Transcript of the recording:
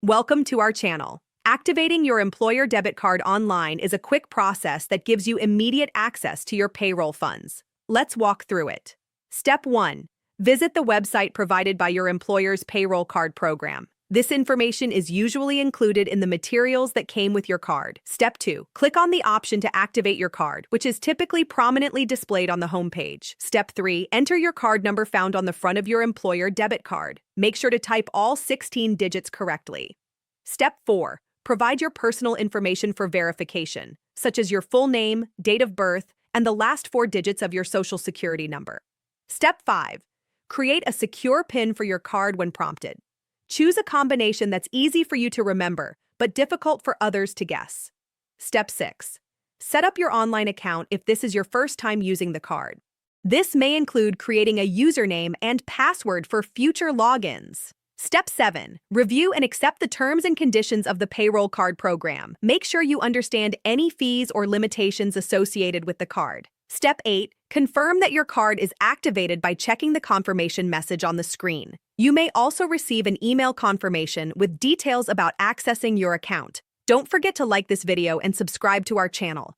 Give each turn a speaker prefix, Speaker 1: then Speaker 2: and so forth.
Speaker 1: Welcome to our channel. Activating your employer debit card online is a quick process that gives you immediate access to your payroll funds. Let's walk through it. Step 1. Visit the website provided by your employer's payroll card program. This information is usually included in the materials that came with your card. Step 2. Click on the option to activate your card, which is typically prominently displayed on the home page. Step 3. Enter your card number found on the front of your employer debit card. Make sure to type all 16 digits correctly. Step 4. Provide your personal information for verification, such as your full name, date of birth, and the last 4 digits of your social security number. Step 5. Create a secure PIN for your card when prompted. Choose a combination that's easy for you to remember, but difficult for others to guess. Step 6. Set up your online account if this is your first time using the card. This may include creating a username and password for future logins. Step 7. Review and accept the terms and conditions of the payroll card program. Make sure you understand any fees or limitations associated with the card. Step 8. Confirm that your card is activated by checking the confirmation message on the screen. You may also receive an email confirmation with details about accessing your account. Don't forget to like this video and subscribe to our channel.